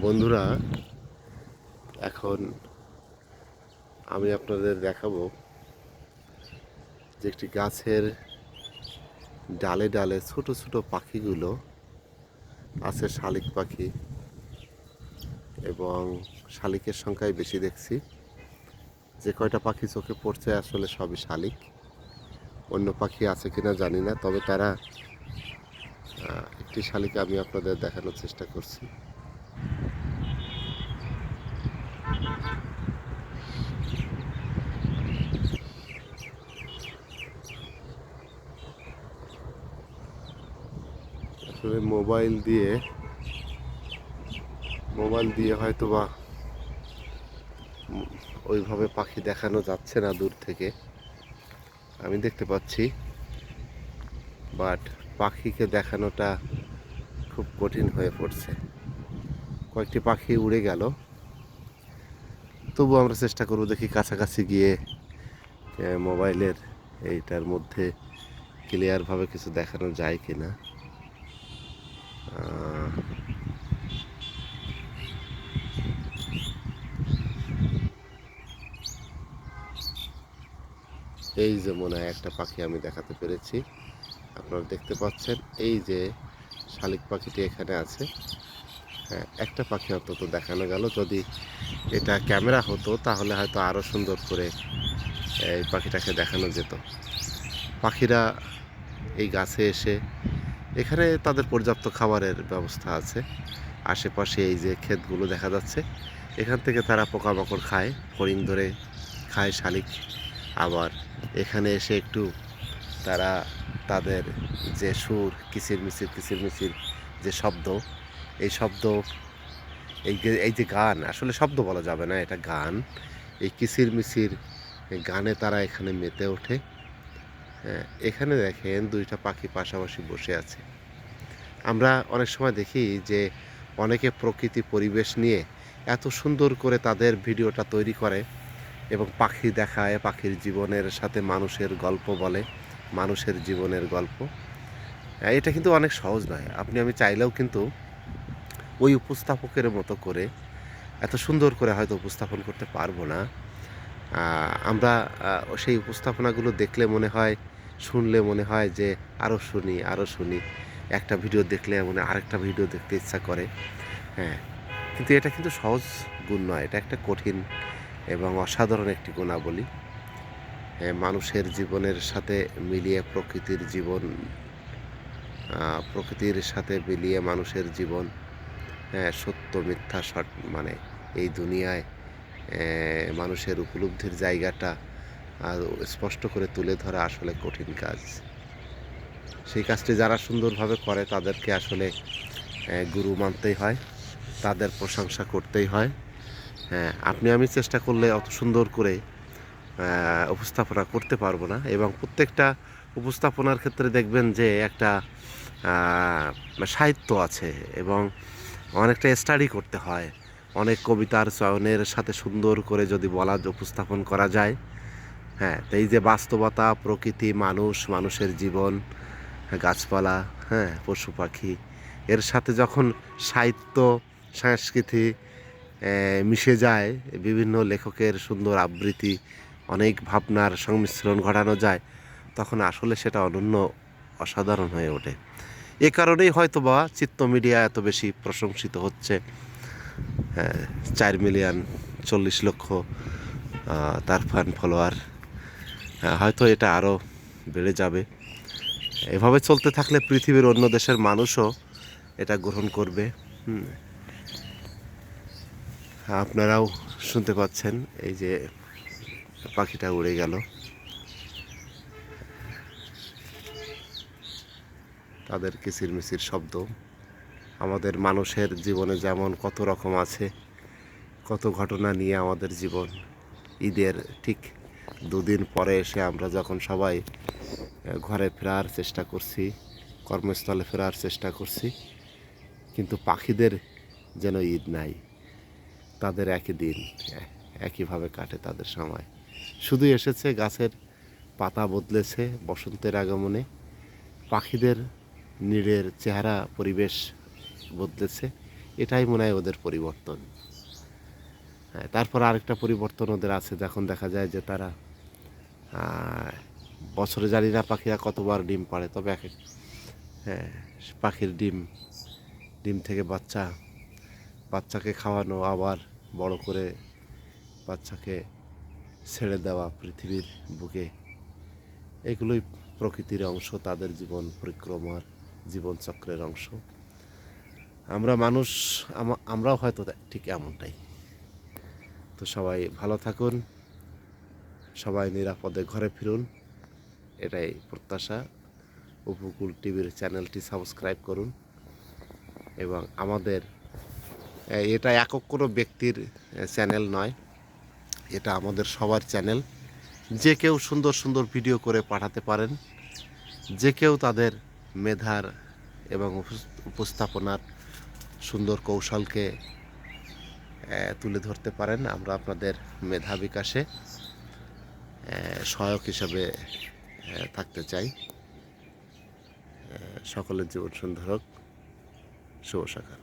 বন্ধুরা, এখন আমি আপনাদের দেখাবো যে একটি গাছের ডালে ডালে ছোট ছোট পাখিগুলো আছে। শালিক পাখি, এবং শালিকের সংখ্যাই বেশি দেখছি। যে কয়টা পাখি চোখে পড়ছে আসলে সবই শালিক। অন্য পাখি আছে কিনা জানি না, তবে তারা একটি শালিক আমি আপনাদের দেখানোর চেষ্টা করছি। আসলে মোবাইল দিয়ে হয়তো বা ওইভাবে পাখি দেখানো যাচ্ছে না দূর থেকে। আমি দেখতে পাচ্ছি, বাট পাখিকে দেখানোটা খুব কঠিন হয়ে পড়ছে। কয়েকটি পাখি উড়ে গেল, তবু আমরা চেষ্টা করব দেখি কাছাকাছি গিয়ে মোবাইলের এইটার মধ্যে ক্লিয়ারভাবে কিছু দেখানো যায় কি না। এই যে মনে হয় একটা পাখি আমি দেখাতে পেরেছি, আপনারা দেখতে পাচ্ছেন। এই যে শালিক পাখিটি এখানে আছে। হ্যাঁ, একটা পাখি অন্তত দেখানো গেল। যদি এটা ক্যামেরা হতো তাহলে হয়তো আরও সুন্দর করে এই পাখিটাকে দেখানো যেত। পাখিরা এই গাছে এসে, এখানে তাদের পর্যাপ্ত খাবারের ব্যবস্থা আছে। আশেপাশে এই যে ক্ষেতগুলো দেখা যাচ্ছে, এখান থেকে তারা পোকামাকড় খায়, ফড়িং ধরে খায় শালিক। আবার এখানে এসে একটু তারা তাদের যে সুর, কিচিরমিচির যে শব্দ, এই শব্দ, এই যে গান, আসলে শব্দ বলা যাবে না, এটা গান। এই কিচিরমিচির গানে তারা এখানে মেতে ওঠে। হ্যাঁ, এখানে দেখেন দুইটা পাখি পাশাপাশি বসে আছে। আমরা অনেক সময় দেখি যে অনেকে প্রকৃতি পরিবেশ নিয়ে এত সুন্দর করে তাদের ভিডিওটা তৈরি করে এবং পাখি দেখায়, পাখির জীবনের সাথে মানুষের গল্প বলে, মানুষের জীবনের গল্প। এটা কিন্তু অনেক সহজ নয়। আমি চাইলেও কিন্তু ওই উপস্থাপকের মতো করে এত সুন্দর করে হয়তো উপস্থাপন করতে পারবো না। আমরা সেই উপস্থাপনাগুলো দেখলে মনে হয়, শুনলে মনে হয় যে আরও শুনি। একটা ভিডিও দেখলে আরেকটা ভিডিও দেখতে ইচ্ছা করে। হ্যাঁ, কিন্তু এটা কিন্তু সহজ গুণ নয়, এটা একটা কঠিন এবং অসাধারণ একটি গুণাবলী। মানুষের জীবনের সাথে মিলিয়ে প্রকৃতির সাথে মিলিয়ে মানুষের জীবন, হ্যাঁ, সত্য মিথ্যা মানে এই দুনিয়ায় মানুষের উপলব্ধির জায়গাটা স্পষ্ট করে তুলে ধরা আসলে কঠিন কাজ। সেই কাজটি যারা সুন্দরভাবে করে তাদেরকে আসলে গুরু মানতেই হয়, তাদের প্রশংসা করতেই হয়। হ্যাঁ, আমি চেষ্টা করলে অত সুন্দর করে উপস্থাপনা করতে পারবো না, এবং প্রত্যেকটা উপস্থাপনার ক্ষেত্রে দেখবেন যে একটা সাহিত্য আছে, এবং অনেকটা স্টাডি করতে হয়। অনেক কবিতার চয়নের সাথে সুন্দর করে যদি উপস্থাপন করা যায়। হ্যাঁ, তো এই যে বাস্তবতা, প্রকৃতি, মানুষের জীবন, গাছপালা, হ্যাঁ, পশু পাখি, এর সাথে যখন সাহিত্য, সংস্কৃতি মিশে যায়, বিভিন্ন লেখকের সুন্দর আবৃত্তি, অনেক ভাবনার সংমিশ্রণ ঘটানো যায়, তখন আসলে সেটা অনন্য, অসাধারণ হয়ে ওঠে। এ কারণেই হয়তোবা চিত্ত মিডিয়া এত বেশি প্রশংসিত হচ্ছে। 4,40,00,000 তার ফ্যান ফলোয়ার। হয়তো এটা আরও বেড়ে যাবে। এভাবে চলতে থাকলে পৃথিবীর অন্য দেশের মানুষও এটা গ্রহণ করবে। আপনারাও শুনতে পাচ্ছেন, এই যে পাখিটা উড়ে গেল। তাদের কিচিরমিচির শব্দ। আমাদের মানুষের জীবনে যেমন কত রকম আছে, কত ঘটনা নিয়ে আমাদের জীবন। ঈদের ঠিক দুদিন পরে এসে আমরা যখন সবাই ঘরে ফেরার চেষ্টা করছি, কর্মস্থলে ফেরার চেষ্টা করছি, কিন্তু পাখিদের যেন ঈদ নাই। তাদের একই দিন, একইভাবে কাটে তাদের সময়। শুধু এসেছে, গাছের পাতা বদলেছে বসন্তের আগমনে, পাখিদের নীড়ের চেহারা, পরিবেশ বদলেছে, এটাই মনে হয় ওদের পরিবর্তন। হ্যাঁ, তারপর আরেকটা পরিবর্তন ওদের আছে, যখন দেখা যায় যে তারা বছরে জানি না পাখিরা কতবার ডিম পাড়ে, তবে এক এক হ্যাঁ পাখির ডিম, ডিম থেকে বাচ্চাকে খাওয়ানো, আবার বড় করে বাচ্চাকে ছেড়ে দেওয়া পৃথিবীর বুকে, এগুলোই প্রকৃতির অংশ, তাদের জীবন পরিক্রমার জীবনচক্রের অংশ। আমরা মানুষ, আমরাও হয়তো ঠিক এমনটাই। তো সবাই ভালো থাকুন, সবাই নিরাপদে ঘরে ফিরুন, এটাই প্রত্যাশা। উপকূল টিভির চ্যানেলটি সাবস্ক্রাইব করুন এবং আমাদের এটা একক কোনো ব্যক্তির চ্যানেল নয়, এটা আমাদের সবার চ্যানেল। যে কেউ সুন্দর সুন্দর ভিডিও করে পাঠাতে পারেন, যে কেউ তাদের মেধার এবং উপস্থাপনার সুন্দর কৌশলকে তুলে ধরতে পারেন। আমরা আপনাদের মেধা বিকাশে সহায়ক হিসাবে থাকতে চাই। সকলের জীবন সুন্দর হোক। শুভ সকাল।